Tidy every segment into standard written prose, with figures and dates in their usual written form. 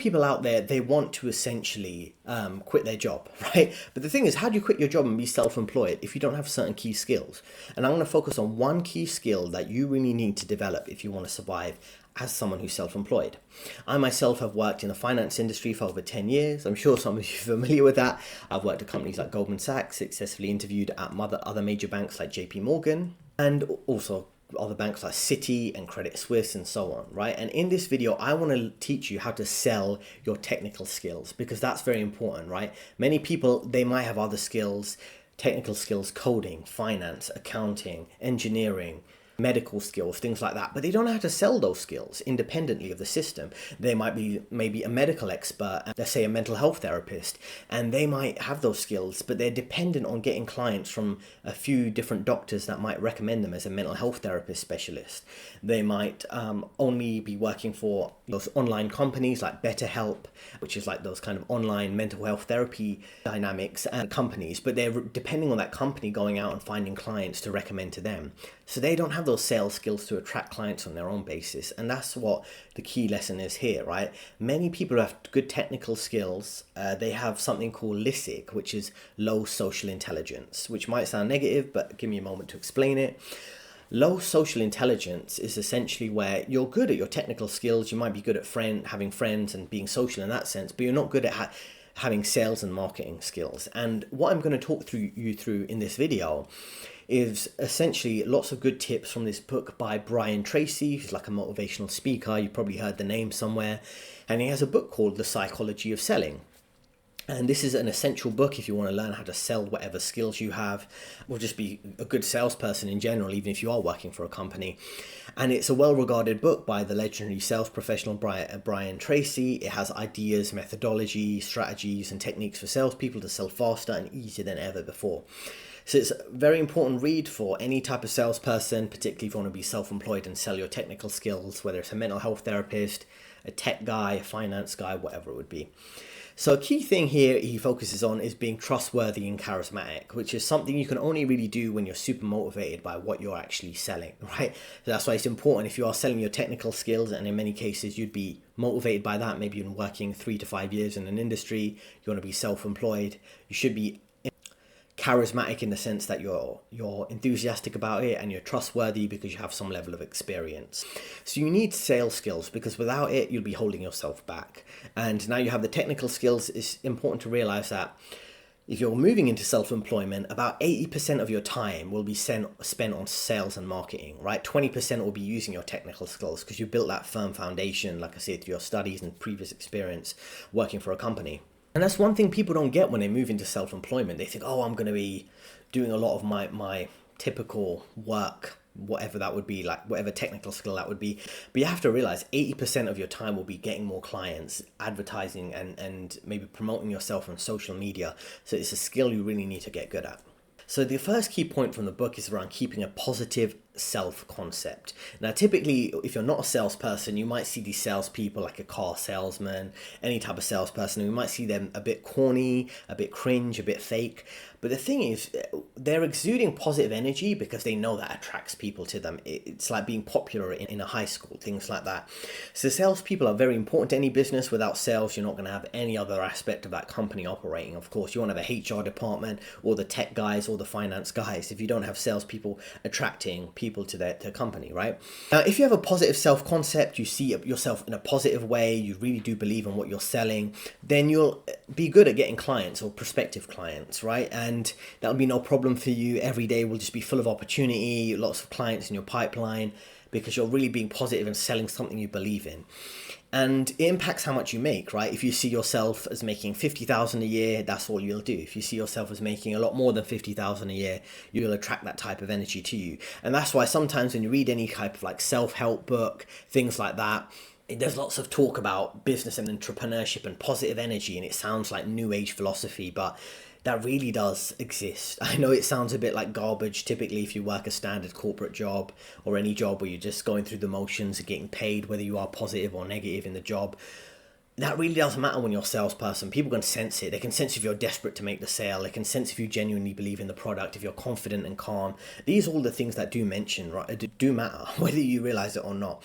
People out there, they want to essentially quit their job, right? But the thing is, how do you quit your job and be self-employed if you don't have certain key skills? And I'm going to focus on one key skill that you really need to develop if you want to survive as someone who's self-employed. I myself have worked in the finance industry for over 10 years. I'm sure some of you are familiar with that. I've worked at companies like Goldman Sachs, successfully interviewed at other major banks like JP Morgan, and also other banks like Citi and Credit Suisse and so on, right? And in this video, I want to teach you how to sell your technical skills, because that's very important, right? Many people, they might have other skills, technical skills, coding, finance, accounting, engineering, medical skills, things like that, but they don't know how to sell those skills independently of the system. They might be maybe a medical expert, let's say a mental health therapist, and they might have those skills, but they're dependent on getting clients from a few different doctors that might recommend them as a mental health therapist specialist. They might only be working for those online companies like BetterHelp, which is like those kind of online mental health therapy dynamics and companies, but they're depending on that company going out and finding clients to recommend to them. So they don't have those sales skills to attract clients on their own basis. And that's what the key lesson is here, right? Many people who have good technical skills, they have something called LISIC, which is low social intelligence, which might sound negative, but give me a moment to explain it. Low social intelligence is essentially where you're good at your technical skills. You might be good at having friends and being social in that sense, but you're not good at having sales and marketing skills. And what I'm going to talk you through in this video is essentially lots of good tips from this book by Tracy, who's like a motivational speaker. You probably heard the name somewhere. And he has a book called The Psychology of Selling. And this is an essential book if you want to learn how to sell whatever skills you have, or just be a good salesperson in general, even if you are working for a company. And it's a well-regarded book by the legendary sales professional Brian Tracy. It has ideas, methodology, strategies, and techniques for salespeople to sell faster and easier than ever before. So it's a very important read for any type of salesperson, particularly if you want to be self-employed and sell your technical skills, whether it's a mental health therapist, a tech guy, a finance guy, whatever it would be. So a key thing here he focuses on is being trustworthy and charismatic, which is something you can only really do when you're super motivated by what you're actually selling, right? So that's why it's important if you are selling your technical skills, and in many cases you'd be motivated by that. Maybe you've been working 3 to 5 years in an industry, you want to be self-employed, you should be charismatic in the sense that you're enthusiastic about it and you're trustworthy because you have some level of experience. So you need sales skills, because without it you'll be holding yourself back. And now you have the technical skills. It's important to realize that if you're moving into self-employment, about 80% of your time will be spent on sales and marketing, right? 20% will be using your technical skills because you built that firm foundation, like I said, through your studies and previous experience working for a company. And that's one thing people don't get when they move into self-employment. They think, oh, I'm going to be doing a lot of my typical work, whatever that would be, like whatever technical skill that would be. But you have to realize 80% of your time will be getting more clients, advertising, and maybe promoting yourself on social media. So it's a skill you really need to get good at. So the first key point from the book is around keeping a positive self-concept. Now, typically, if you're not a salesperson, you might see these salespeople like a car salesman, any type of salesperson, you might see them a bit corny, a bit cringe, a bit fake. But the thing is, they're exuding positive energy because they know that attracts people to them. It's like being popular in a high school, things like that. So salespeople are very important to any business. Without sales, you're not going to have any other aspect of that company operating. Of course, you want to have a HR department or the tech guys or the finance guys if you don't have salespeople attracting people to their company, right? Now, if you have a positive self-concept, you see yourself in a positive way, you really do believe in what you're selling, then you'll be good at getting clients or prospective clients, right? And that'll be no problem for you. Every day will just be full of opportunity, lots of clients in your pipeline, because you're really being positive and selling something you believe in. And it impacts how much you make, right? If you see yourself as making 50,000 a year, that's all you'll do. If you see yourself as making a lot more than 50,000 a year, you'll attract that type of energy to you. And that's why sometimes when you read any type of like self-help book, things like that, there's lots of talk about business and entrepreneurship and positive energy, and it sounds like new age philosophy, but that really does exist. I know it sounds a bit like garbage typically if you work a standard corporate job or any job where you're just going through the motions and getting paid, whether you are positive or negative in the job. That really doesn't matter when you're a salesperson. People can sense it. They can sense if you're desperate to make the sale. They can sense if you genuinely believe in the product, if you're confident and calm. These are all the things that do matter, whether you realize it or not.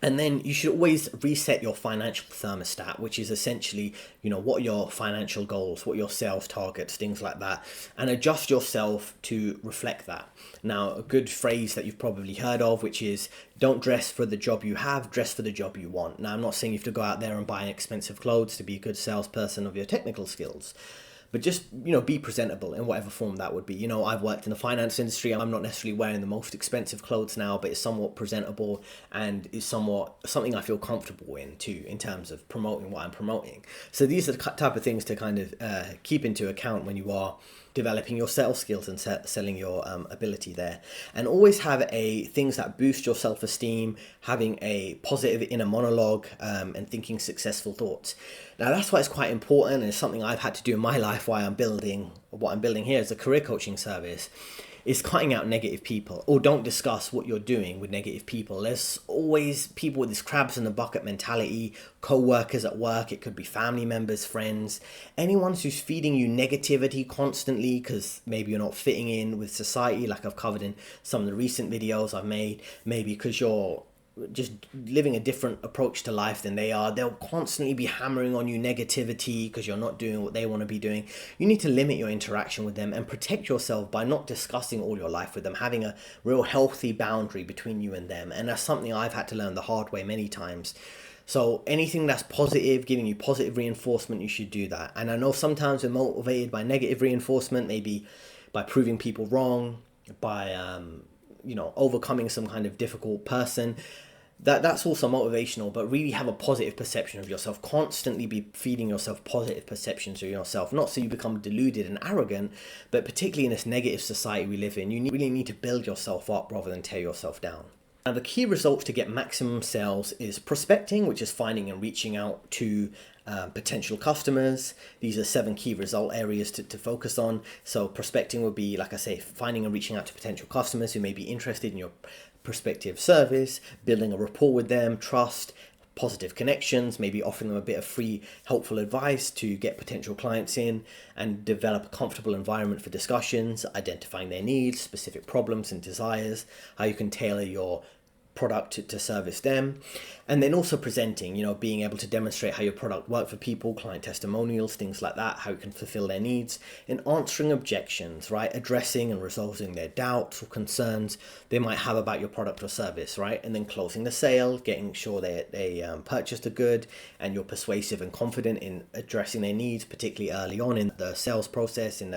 And then you should always reset your financial thermostat, which is essentially, what are your financial goals, what are your sales targets, things like that, and adjust yourself to reflect that. Now, a good phrase that you've probably heard of, which is, don't dress for the job you have, dress for the job you want. Now, I'm not saying you have to go out there and buy expensive clothes to be a good salesperson of your technical skills, but just, be presentable in whatever form that would be. I've worked in the finance industry. I'm not necessarily wearing the most expensive clothes now, but it's somewhat presentable and is somewhat something I feel comfortable in too, in terms of promoting what I'm promoting. So these are the type of things to kind of keep into account when you are developing your sales skills and selling your ability there. And always have things that boost your self-esteem, having a positive inner monologue, and thinking successful thoughts. Now, that's why it's quite important, and it's something I've had to do in my life while I'm building what I'm building here as a career coaching service, is cutting out negative people, or don't discuss what you're doing with negative people. There's always people with this crabs in the bucket mentality, co-workers at work, it could be family members, friends, anyone who's feeding you negativity constantly because maybe you're not fitting in with society, like I've covered in some of the recent videos I've made, maybe because you're just living a different approach to life than they are. They'll constantly be hammering on you negativity because you're not doing what they want to be doing. You need to limit your interaction with them and protect yourself by not discussing all your life with them, having a real healthy boundary between you and them. And that's something I've had to learn the hard way many times. So anything that's positive, giving you positive reinforcement, you should do that. And I know sometimes we're motivated by negative reinforcement, maybe by proving people wrong, by overcoming some kind of difficult person. That's also motivational, but really have a positive perception of yourself. Constantly be feeding yourself positive perceptions of yourself, not so you become deluded and arrogant, but particularly in this negative society we live in, you really need to build yourself up rather than tear yourself down. Now, the key results to get maximum sales is prospecting, which is finding and reaching out to potential customers. These are 7 key result areas to focus on. So prospecting would be, like I say, finding and reaching out to potential customers who may be interested in your prospective service, building a rapport with them, trust, positive connections, maybe offering them a bit of free, helpful advice to get potential clients in and develop a comfortable environment for discussions, identifying their needs, specific problems and desires, how you can tailor your product to service them. And then also presenting, being able to demonstrate how your product worked for people, client testimonials, things like that, how you can fulfill their needs, and answering objections, right? Addressing and resolving their doubts or concerns they might have about your product or service, right? And then closing the sale, getting sure they purchased a good, and you're persuasive and confident in addressing their needs, particularly early on in the sales process, in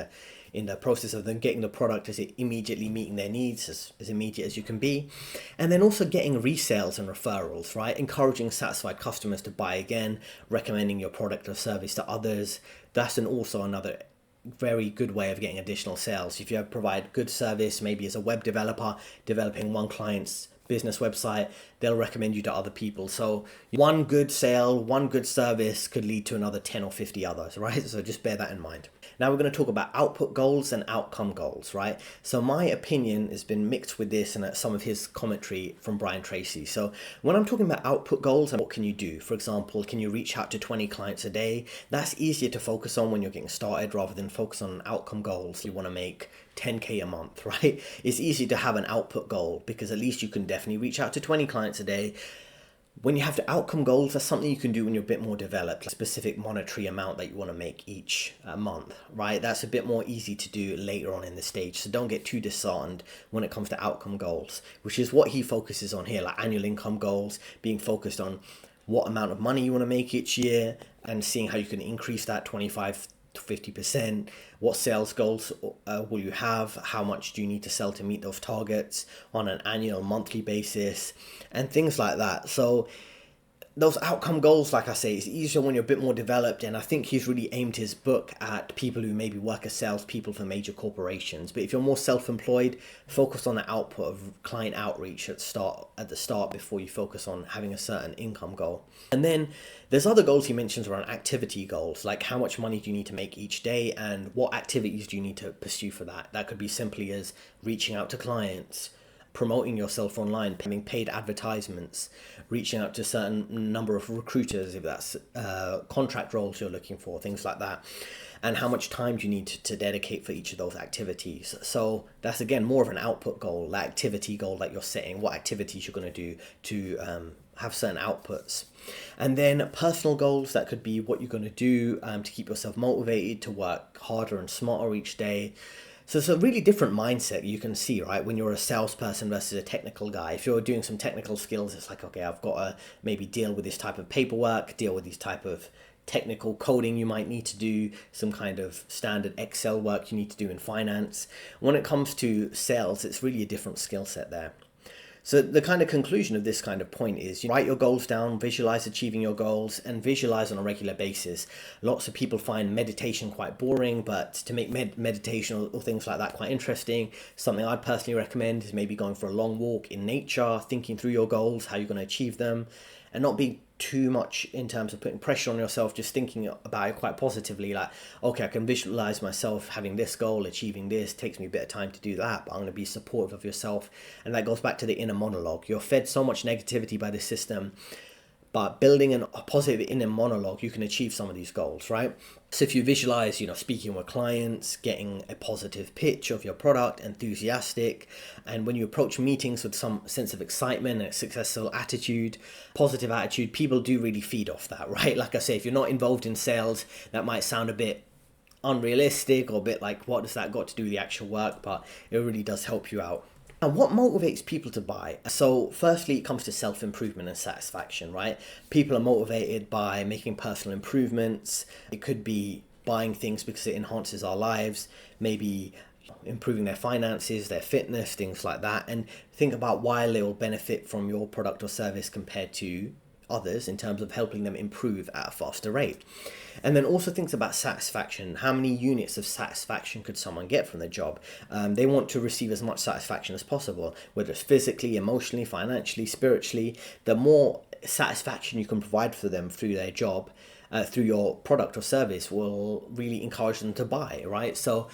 the process of them getting the product, is it immediately meeting their needs, as immediate as you can be. And then also getting resales and referrals, right? Encouraging satisfied customers to buy again, recommending your product or service to others. That's also another very good way of getting additional sales. If you provide good service, maybe as a web developer, developing one client's business website, they'll recommend you to other people. So one good sale, one good service could lead to another 10 or 50 others, right? So just bear that in mind. Now we're going to talk about output goals and outcome goals, right? So my opinion has been mixed with this and some of his commentary from Brian Tracy. So when I'm talking about output goals, what can you do? For example, can you reach out to 20 clients a day? That's easier to focus on when you're getting started rather than focus on outcome goals. You want to make 10K a month, right? It's easy to have an output goal because at least you can definitely reach out to 20 clients a day. When you have the outcome goals, that's something you can do when you're a bit more developed, like a specific monetary amount that you want to make each month, right? That's a bit more easy to do later on in the stage. So don't get too disheartened when it comes to outcome goals, which is what he focuses on here, like annual income goals, being focused on what amount of money you want to make each year and seeing how you can increase that 25 to 50%. What sales goals will you have? How much do you need to sell to meet those targets on an annual, monthly basis, and things like that. So those outcome goals, like I say, it's easier when you're a bit more developed, and I think he's really aimed his book at people who maybe work as salespeople for major corporations. But if you're more self-employed, focus on the output of client outreach at the start before you focus on having a certain income goal. And then there's other goals he mentions around activity goals, like how much money do you need to make each day and what activities do you need to pursue for that. That could be simply as reaching out to clients, promoting yourself online, having paid advertisements, reaching out to a certain number of recruiters, if that's contract roles you're looking for, things like that, and how much time do you need to dedicate for each of those activities. So that's, again, more of an output goal, that activity goal that you're setting, what activities you're going to do to have certain outputs. And then personal goals, that could be what you're going to do to keep yourself motivated, to work harder and smarter each day. So it's a really different mindset you can see, right? When you're a salesperson versus a technical guy. If you're doing some technical skills, it's like, okay, I've got to maybe deal with this type of paperwork, deal with these type of technical coding you might need to do, some kind of standard Excel work you need to do in finance. When it comes to sales, it's really a different skill set there. So the kind of conclusion of this kind of point is you write your goals down, visualize achieving your goals, and visualize on a regular basis. Lots of people find meditation quite boring, but to make meditation or things like that quite interesting, something I'd personally recommend is maybe going for a long walk in nature, thinking through your goals, how you're going to achieve them, and not being too much in terms of putting pressure on yourself, just thinking about it quite positively, like, okay, I can visualize myself having this goal, achieving this, takes me a bit of time to do that, but I'm going to be supportive of yourself. And that goes back to the inner monologue. You're fed so much negativity by the system, but building a positive inner monologue, you can achieve some of these goals, right? So if you visualize, speaking with clients, getting a positive pitch of your product, enthusiastic, and when you approach meetings with some sense of excitement and a successful attitude, positive attitude, people do really feed off that, right? Like I say, if you're not involved in sales, that might sound a bit unrealistic or a bit like, what does that got to do with the actual work? But it really does help you out. And what motivates people to buy? So firstly, it comes to self-improvement and satisfaction, right? People are motivated by making personal improvements. It could be buying things because it enhances our lives, maybe improving their finances, their fitness, things like that. And think about why they will benefit from your product or service compared to others in terms of helping them improve at a faster rate. And then also thinks about satisfaction. How many units of satisfaction could someone get from their job? They want to receive as much satisfaction as possible, whether it's physically, emotionally, financially, spiritually. The more satisfaction you can provide for them through their job, through your product or service, will really encourage them to buy, right? So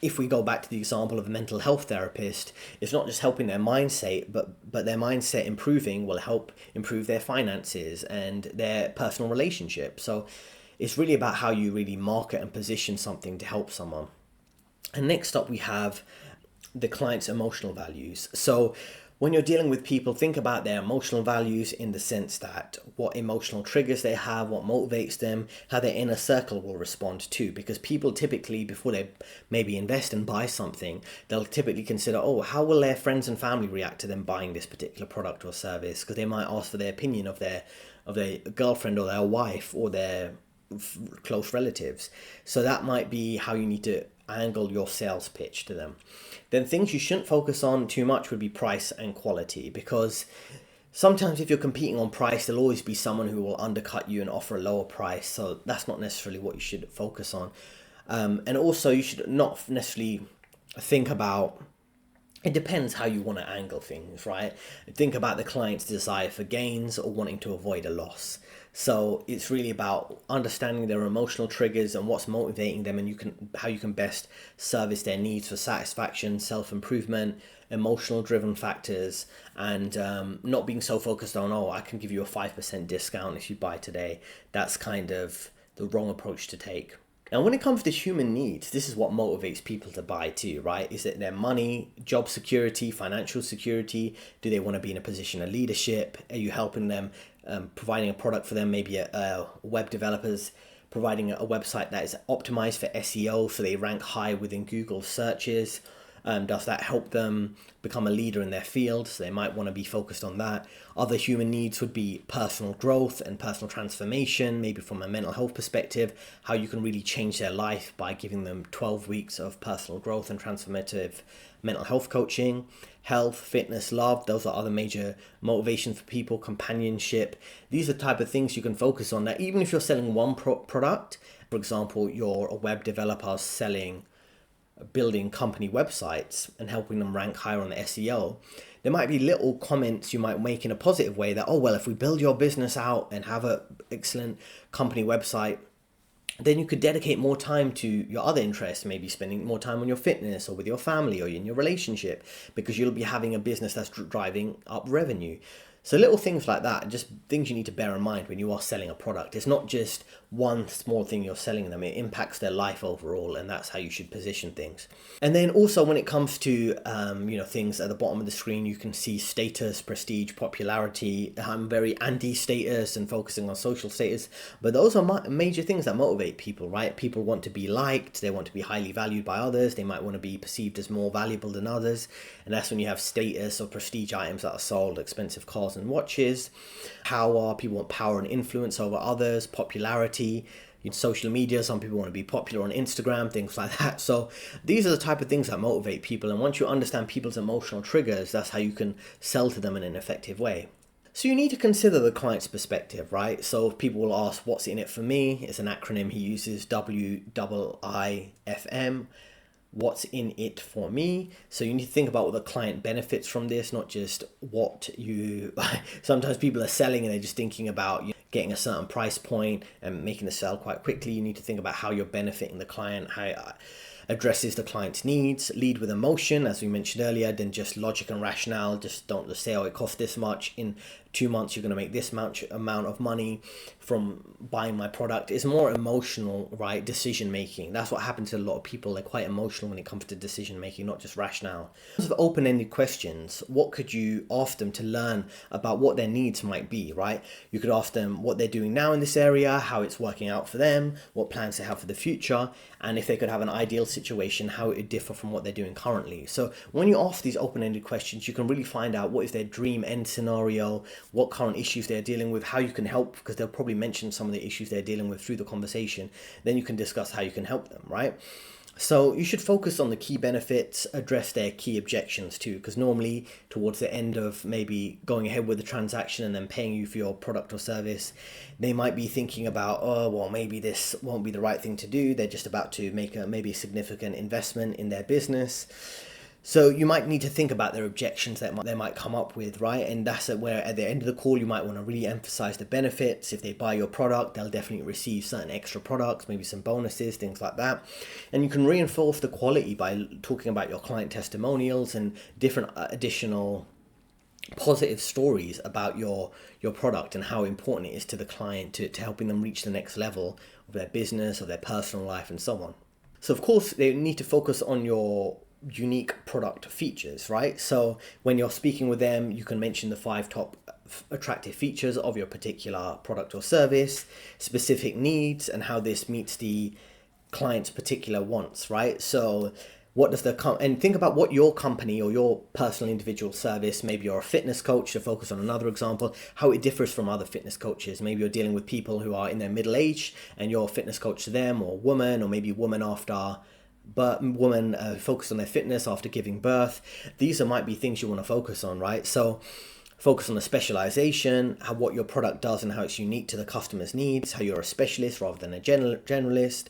if we go back to the example of a mental health therapist, it's not just helping their mindset, but their mindset improving will help improve their finances and their personal relationship. So it's really about how you really market and position something to help someone. And next up, we have the client's emotional values. So when you're dealing with people, think about their emotional values in the sense that what emotional triggers they have, what motivates them, how their inner circle will respond to. Because people typically, before they maybe invest and buy something, they'll typically consider, how will their friends and family react to them buying this particular product or service? Because they might ask for their opinion of their girlfriend or their wife or their close relatives. So that might be how you need to angle your sales pitch to them. Then things you shouldn't focus on too much would be price and quality, because sometimes if you're competing on price, there'll always be someone who will undercut you and offer a lower price. So that's not necessarily what you should focus on. And also you should not necessarily think about, it depends how you want to angle things, right? Think about the client's desire for gains or wanting to avoid a loss. So it's really about understanding their emotional triggers and what's motivating them, and how you can best service their needs for satisfaction, self-improvement, emotional driven factors, and not being so focused on, I can give you a 5% discount if you buy today. That's kind of the wrong approach to take. Now, when it comes to human needs, this is what motivates people to buy too, right? Is it their money, job security, financial security? Do they want to be in a position of leadership? Are you helping them, providing a product for them, maybe a web developers, providing a website that is optimized for SEO so they rank high within Google searches? Does that help them become a leader in their field? So they might want to be focused on that. Other human needs would be personal growth and personal transformation, maybe from a mental health perspective, how you can really change their life by giving them 12 weeks of personal growth and transformative mental health coaching. Health, fitness, love, those are other major motivations for people. Companionship, these are the type of things you can focus on. That even if you're selling one product, for example, you're a web developer building company websites and helping them rank higher on the SEO, there might be little comments you might make in a positive way that, if we build your business out and have an excellent company website, then you could dedicate more time to your other interests, maybe spending more time on your fitness or with your family or in your relationship, because you'll be having a business that's driving up revenue. So little things like that, just things you need to bear in mind when you are selling a product. It's not just one small thing you're selling them, it impacts their life overall, and that's how you should position things. And then also when it comes to things at the bottom of the screen, you can see status, prestige, popularity. I'm very anti-status and focusing on social status, but those are major things that motivate people, right? People want to be liked, they want to be highly valued by others, they might want to be perceived as more valuable than others, and that's when you have status or prestige items that are sold, expensive cars and watches. Power, people want power and influence over others. Popularity, in social media, some people want to be popular on Instagram, things like that. So these are the type of things that motivate people, and once you understand people's emotional triggers, that's how you can sell to them in an effective way. So you need to consider the client's perspective, right? So people will ask, what's in it for me? It's an acronym he uses, WIIFM. What's in it for me? So you need to think about what the client benefits from this, not just what you sometimes people are selling and they're just thinking about getting a certain price point and making the sale quite quickly. You need to think about how you're benefiting the client, how it addresses the client's needs. Lead with emotion, as we mentioned earlier, than just logic and rationale. Just don't just say, oh, it costs this much, in 2 months you're going to make this much amount of money from buying my product. It's more emotional, right? Decision making. That's what happens to a lot of people. They're quite emotional when it comes to decision making, not just rationale. In terms of open-ended questions, what could you ask them to learn about what their needs might be, right? You could ask them what they're doing now in this area, how it's working out for them, what plans they have for the future, and if they could have an ideal situation, how it would differ from what they're doing currently. So when you ask these open-ended questions, you can really find out what is their dream end scenario, what current issues they're dealing with, how you can help, because they'll probably mention some of the issues they're dealing with through the conversation. Then you can discuss how you can help them, right? So you should focus on the key benefits, address their key objections too, because normally towards the end of maybe going ahead with the transaction and then paying you for your product or service, they might be thinking about, oh, well, maybe this won't be the right thing to do. They're just about to make maybe a significant investment in their business. So you might need to think about their objections that they might come up with, right? And that's where at the end of the call, you might want to really emphasize the benefits. If they buy your product, they'll definitely receive certain extra products, maybe some bonuses, things like that. And you can reinforce the quality by talking about your client testimonials and different additional positive stories about your product and how important it is to the client to helping them reach the next level of their business or their personal life and so on. So of course, they need to focus on your unique product features, right? So when you're speaking with them, you can mention the 5 top attractive features of your particular product or service, specific needs, and how this meets the client's particular wants, right? So what does and think about what your company or your personal individual service, maybe you're a fitness coach, to focus on another example, how it differs from other fitness coaches. Maybe you're dealing with people who are in their middle age and you're a fitness coach to them, or woman, or maybe woman focused on their fitness after giving birth. These might be things you want to focus on, right? So focus on the specialization, what your product does and how it's unique to the customer's needs, how you're a specialist rather than a generalist,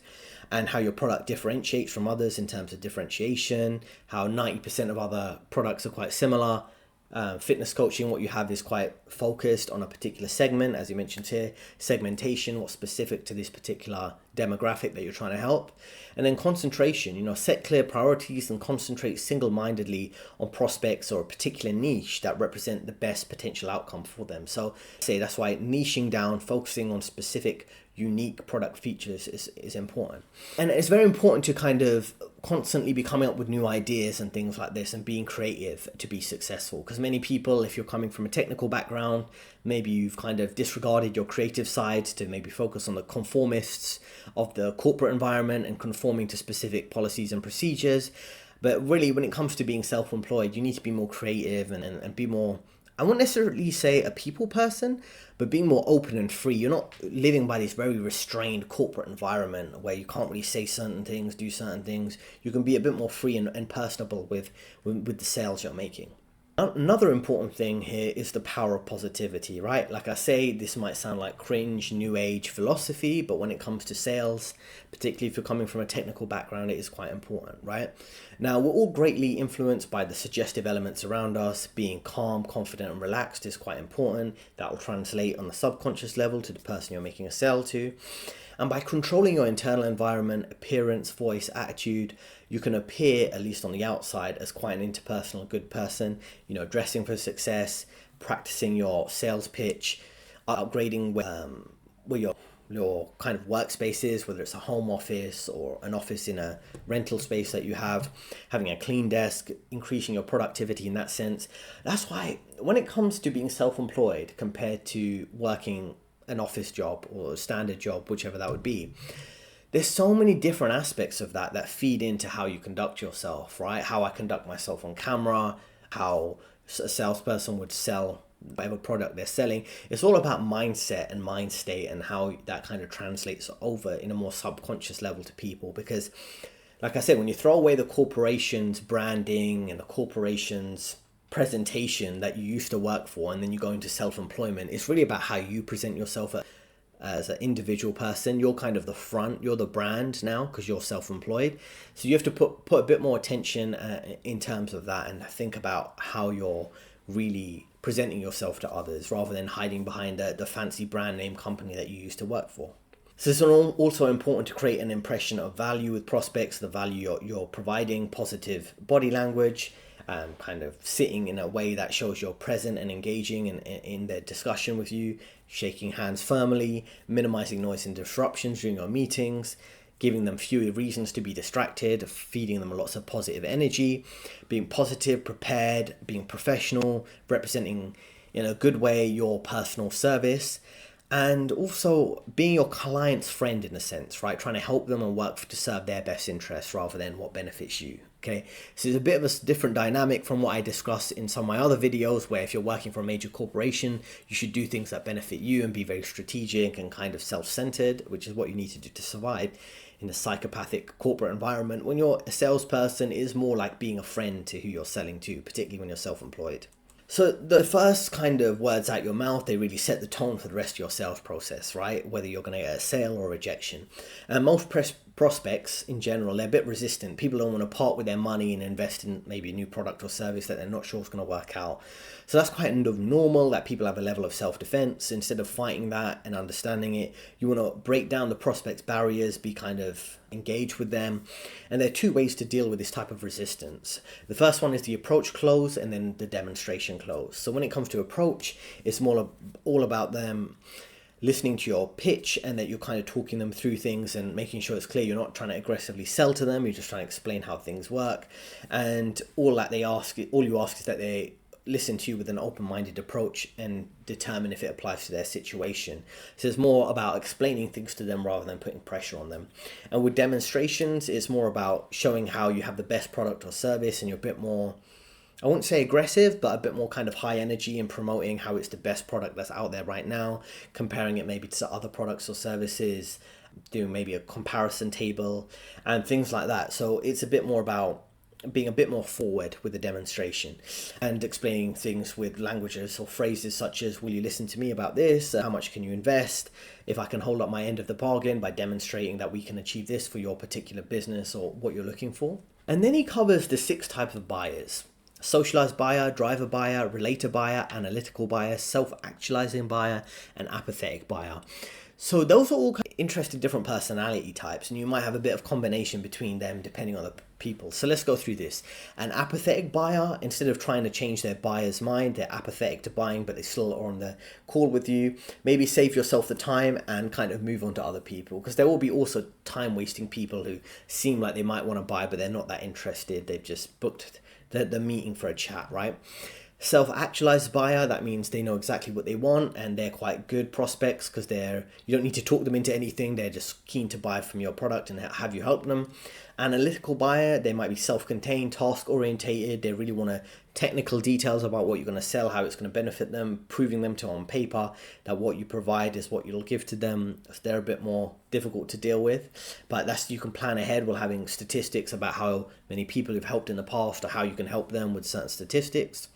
and how your product differentiates from others in terms of differentiation, how 90% of other products are quite similar. Fitness coaching, what you have is quite focused on a particular segment, as you mentioned here. Segmentation, what's specific to this particular demographic that you're trying to help. And then concentration, set clear priorities and concentrate single-mindedly on prospects or a particular niche that represent the best potential outcome for them. So that's why niching down, focusing on specific unique product features is important. And it's very important to kind of constantly be coming up with new ideas and things like this and being creative to be successful. Because many people, if you're coming from a technical background, maybe you've kind of disregarded your creative side to maybe focus on the conformists of the corporate environment and conforming to specific policies and procedures. But really, when it comes to being self-employed, you need to be more creative and be more, I won't necessarily say a people person, but being more open and free. You're not living by this very restrained corporate environment where you can't really say certain things, do certain things. You can be a bit more free and personable with the sales you're making. Another important thing here is the power of positivity, right? Like I say, this might sound like cringe, new age philosophy, but when it comes to sales, particularly if you're coming from a technical background, it is quite important, right? Now, we're all greatly influenced by the suggestive elements around us. Being calm, confident, and relaxed is quite important. That will translate on the subconscious level to the person you're making a sale to. And by controlling your internal environment, appearance, voice, attitude, you can appear, at least on the outside, as quite an interpersonal good person, dressing for success, practicing your sales pitch, upgrading where your kind of workspace is, whether it's a home office or an office in a rental space that you have, having a clean desk, increasing your productivity in that sense. That's why when it comes to being self-employed compared to working an office job or a standard job, whichever that would be, there's so many different aspects of that feed into how you conduct yourself, right? How I conduct myself on camera, how a salesperson would sell whatever product they're selling. It's all about mindset and mind state and how that kind of translates over in a more subconscious level to people. Because like I said, when you throw away the corporation's branding and the corporation's presentation that you used to work for, and then you go into self-employment, it's really about how you present yourself as an individual person. You're kind of the front, you're the brand now because you're self-employed. So you have to put a bit more attention in terms of that and think about how you're really presenting yourself to others rather than hiding behind the fancy brand name company that you used to work for. So it's also important to create an impression of value with prospects, the value you're providing, positive body language, kind of sitting in a way that shows you're present and engaging in their discussion with you, shaking hands firmly, minimizing noise and disruptions during your meetings, giving them fewer reasons to be distracted, feeding them lots of positive energy, being positive, prepared, being professional, representing in a good way your personal service, and also being your client's friend in a sense, right? Trying to help them and work to serve their best interests rather than what benefits you. Okay, so it's a bit of a different dynamic from what I discussed in some of my other videos, where if you're working for a major corporation, you should do things that benefit you and be very strategic and kind of self-centered, which is what you need to do to survive in a psychopathic corporate environment. When you're a salesperson, it is more like being a friend to who you're selling to, particularly when you're self-employed. So the first kind of words out your mouth, they really set the tone for the rest of your sales process, right? Whether you're going to get a sale or a rejection. And most prospects in general, they're a bit resistant. People don't want to part with their money and invest in maybe a new product or service that they're not sure is going to work out. So that's quite normal that people have a level of self-defense. Instead of fighting that and understanding it, you want to break down the prospect's barriers, be kind of engage with them. And there are two ways to deal with this type of resistance. The first one is the approach close and then the demonstration close. So when it comes to approach, it's more all about them listening to your pitch and that you're kind of talking them through things and making sure it's clear. You're not trying to aggressively sell to them. You're just trying to explain how things work. And all you ask is that they listen to you with an open-minded approach and determine if it applies to their situation. So it's more about explaining things to them rather than putting pressure on them. And with demonstrations, it's more about showing how you have the best product or service, and you're a bit more, I wouldn't say aggressive, but a bit more kind of high energy in promoting how it's the best product that's out there right now, comparing it maybe to other products or services, doing maybe a comparison table and things like that. So it's a bit more about being a bit more forward with the demonstration and explaining things with languages or phrases such as, will you listen to me about this? How much can you invest? If I can hold up my end of the bargain by demonstrating that we can achieve this for your particular business or what you're looking for. And then he covers the 6 types of buyers: socialized buyer, driver buyer, relator buyer, analytical buyer, self-actualizing buyer, and apathetic buyer. So those are all kind of interesting different personality types, and you might have a bit of combination between them depending on the people. So let's go through this. An apathetic buyer, instead of trying to change their buyer's mind, they're apathetic to buying, but they still are on the call with you. Maybe save yourself the time and kind of move on to other people, because there will be also time wasting people who seem like they might want to buy, but they're not that interested. They've just booked the meeting for a chat, right? Self-actualized buyer, that means they know exactly what they want and they're quite good prospects because you don't need to talk them into anything. They're just keen to buy from your product and have you help them. Analytical buyer, they might be self-contained, task-orientated. They really want technical details about what you're going to sell, how it's going to benefit them, proving them to on paper that what you provide is what you'll give to them. So they're a bit more difficult to deal with, but you can plan ahead while having statistics about how many people you've helped in the past or how you can help them with certain statistics.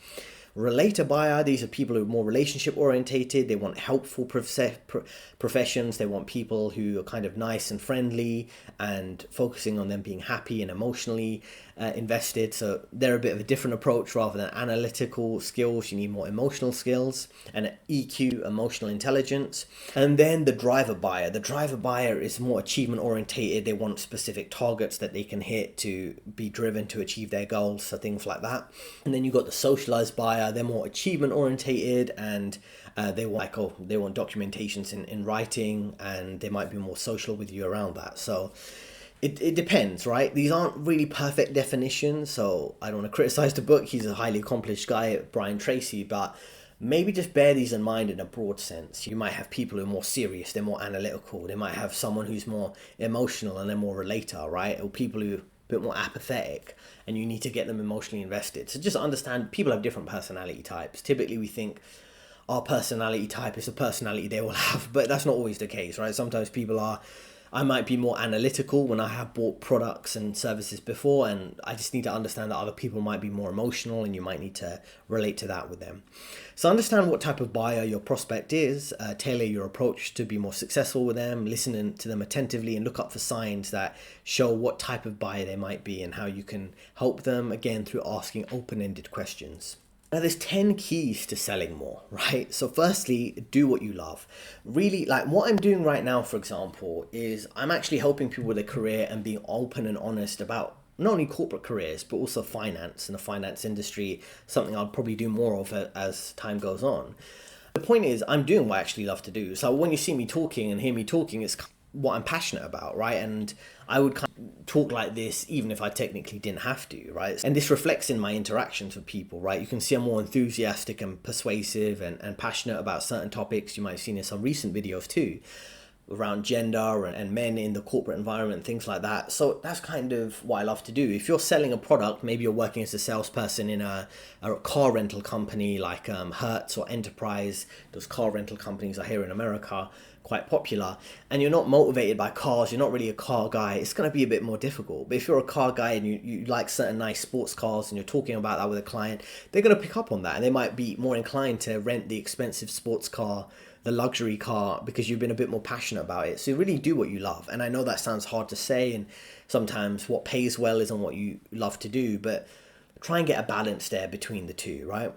Relator buyer, these are people who are more relationship orientated. They want helpful professions. They want people who are kind of nice and friendly and focusing on them being happy and emotionally invested. So they're a bit of a different approach. Rather than analytical skills, you need more emotional skills and EQ, emotional intelligence. And then the driver buyer. The driver buyer is more achievement orientated. They want specific targets that they can hit to be driven to achieve their goals. So things like that. And then you've got the socialized buyer. they're more achievement orientated, and they want documentations in writing, and they might be more social with you around that. So it depends, right? These aren't really perfect definitions, so I don't want to criticize the book. He's a highly accomplished guy, Brian Tracy, but maybe just bear these in mind in a broad sense. You might have people who are more serious, they're more analytical. They might have someone who's more emotional and they're more relator, right? Or people who are a bit more apathetic and you need to get them emotionally invested. So just understand people have different personality types. Typically we think our personality type is a personality they will have, but that's not always the case, right? Sometimes I might be more analytical when I have bought products and services before, and I just need to understand that other people might be more emotional and you might need to relate to that with them. So understand what type of buyer your prospect is, tailor your approach to be more successful with them, listen to them attentively, and look up for signs that show what type of buyer they might be and how you can help them, again, through asking open-ended questions. Now, there's 10 keys to selling more, right? So firstly, do what you love. Really, like what I'm doing right now, for example, is I'm actually helping people with a career and being open and honest about not only corporate careers, but also finance and the finance industry, something I'll probably do more of as time goes on. The point is, I'm doing what I actually love to do. So when you see me talking and hear me talking, it's what I'm passionate about, right? And I would kind of talk like this even if I technically didn't have to, right? And this reflects in my interactions with people, right? You can see I'm more enthusiastic and persuasive and passionate about certain topics. You might have seen in some recent videos too, around gender and men in the corporate environment, things like that. So that's kind of what I love to do. If you're selling a product, maybe you're working as a salesperson in a car rental company like Hertz or Enterprise. Those car rental companies are here in America, quite popular, and you're not motivated by cars, you're not really a car guy, it's going to be a bit more difficult. But if you're a car guy and you like certain nice sports cars and you're talking about that with a client, they're going to pick up on that and they might be more inclined to rent the expensive sports car, the luxury car, because you've been a bit more passionate about it. So really do what you love. And I know that sounds hard to say, and sometimes what pays well isn't what you love to do, but try and get a balance there between the two, right?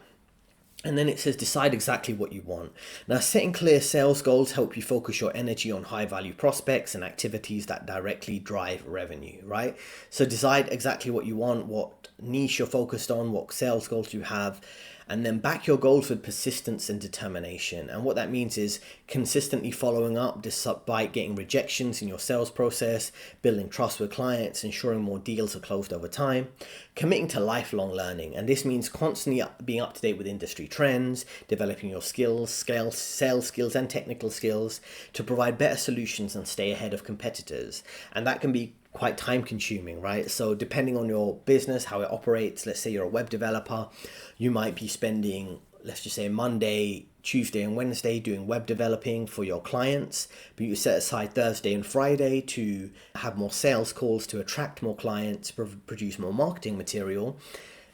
And then it says decide exactly what you want. Now, setting clear sales goals help you focus your energy on high value prospects and activities that directly drive revenue, right? So decide exactly what you want, what niche you're focused on, what sales goals you have, and then back your goals with persistence and determination. And what that means is consistently following up despite getting rejections in your sales process, building trust with clients, ensuring more deals are closed over time, committing to lifelong learning. And this means constantly being up to date with industry trends, developing your skills, sales skills and technical skills to provide better solutions and stay ahead of competitors. And that can be quite time consuming, right? So depending on your business, how it operates, let's say you're a web developer, you might be spending, let's just say Monday, Tuesday and Wednesday doing web developing for your clients, but you set aside Thursday and Friday to have more sales calls, to attract more clients, produce more marketing material,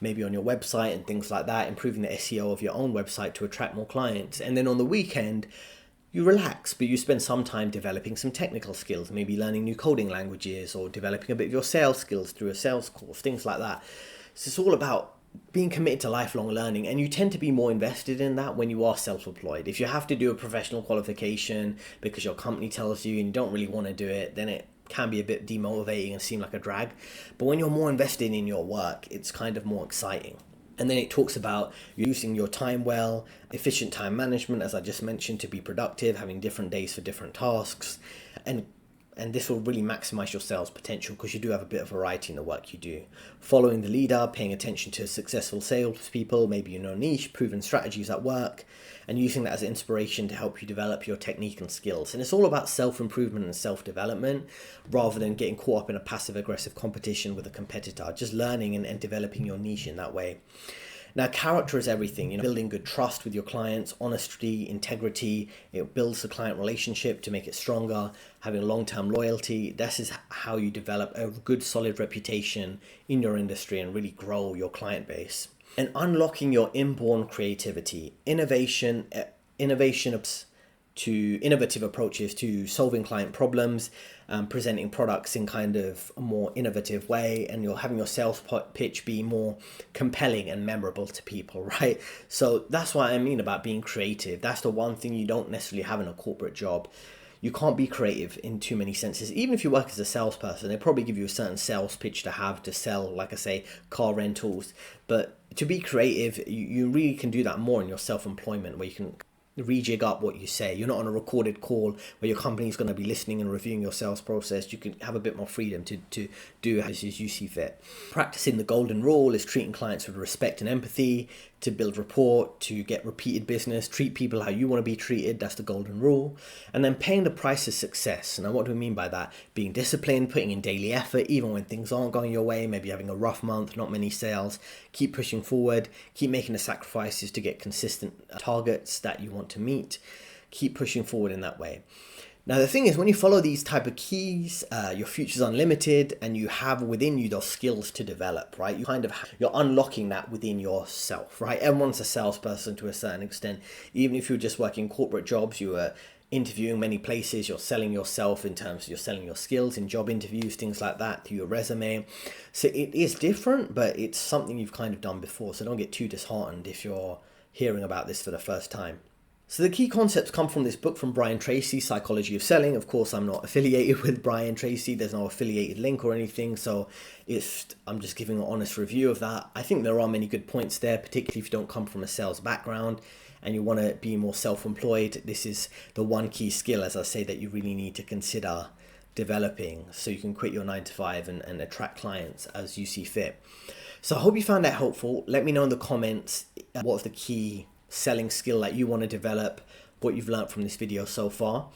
maybe on your website and things like that, improving the SEO of your own website to attract more clients. And then on the weekend, you relax, but you spend some time developing some technical skills, maybe learning new coding languages or developing a bit of your sales skills through a sales course, things like that. So it's all about being committed to lifelong learning, and you tend to be more invested in that when you are self-employed. If you have to do a professional qualification because your company tells you and you don't really want to do it, then it can be a bit demotivating and seem like a drag. But when you're more invested in your work, it's kind of more exciting. And then it talks about using your time well, efficient time management, as I just mentioned, to be productive, having different days for different tasks. And this will really maximize your sales potential because you do have a bit of variety in the work you do. Following the leader, paying attention to successful salespeople, maybe you know niche, proven strategies at work, and using that as inspiration to help you develop your technique and skills. And it's all about self-improvement and self-development rather than getting caught up in a passive-aggressive competition with a competitor, just learning and developing your niche in that way. Now, character is everything, building good trust with your clients, honesty, integrity. It builds the client relationship to make it stronger, having long-term loyalty. This is how you develop a good, solid reputation in your industry and really grow your client base. And unlocking your inborn creativity, innovative approaches to solving client problems, presenting products in kind of a more innovative way, and you're having your sales pitch be more compelling and memorable to people, right? So that's what I mean about being creative. That's the one thing you don't necessarily have in a corporate job. you can't be creative in too many senses. Even if you work as a salesperson, they probably give you a certain sales pitch to have to sell, like I say, car rentals. But to be creative, you really can do that more in your self-employment, where you can rejig up what you say. You're not on a recorded call where your company's going to be listening and reviewing your sales process. You can have a bit more freedom to do as you see fit. Practicing the golden rule is treating clients with respect and empathy, to build rapport, to get repeated business, treat people how you want to be treated. That's the golden rule. And then paying the price of success. Now, what do we mean by that? Being disciplined, putting in daily effort, even when things aren't going your way, maybe having a rough month, not many sales. Keep pushing forward, keep making the sacrifices to get consistent targets that you want to meet. Keep pushing forward in that way. Now, the thing is, when you follow these type of keys, your future's unlimited, and you have within you those skills to develop, right? You're unlocking that within yourself, right? Everyone's a salesperson to a certain extent. Even if you're just working corporate jobs, you are interviewing many places, you're selling yourself in terms of you're selling your skills in job interviews, things like that, through your resume. So it is different, but it's something you've kind of done before. So don't get too disheartened if you're hearing about this for the first time. So the key concepts come from this book from Brian Tracy, Psychology of Selling. Of course, I'm not affiliated with Brian Tracy. There's no affiliated link or anything. So I'm just giving an honest review of that. I think there are many good points there, particularly if you don't come from a sales background and you want to be more self-employed. This is the one key skill, as I say, that you really need to consider developing so you can quit your 9-to-5 and attract clients as you see fit. So I hope you found that helpful. Let me know in the comments what's the key selling skill that you want to develop, what you've learned from this video so far.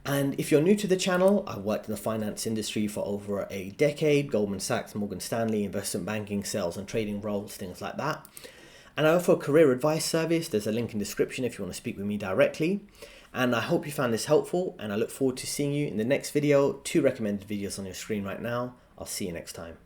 And if you're new to the channel, I've worked in the finance industry for over a decade, Goldman Sachs, Morgan Stanley, investment banking, sales and trading roles, things like that. And I offer a career advice service. There's a link in the description if you want to speak with me directly. And I hope you found this helpful, and I look forward to seeing you in the next video. 2 recommended videos on your screen right now. I'll see you next time.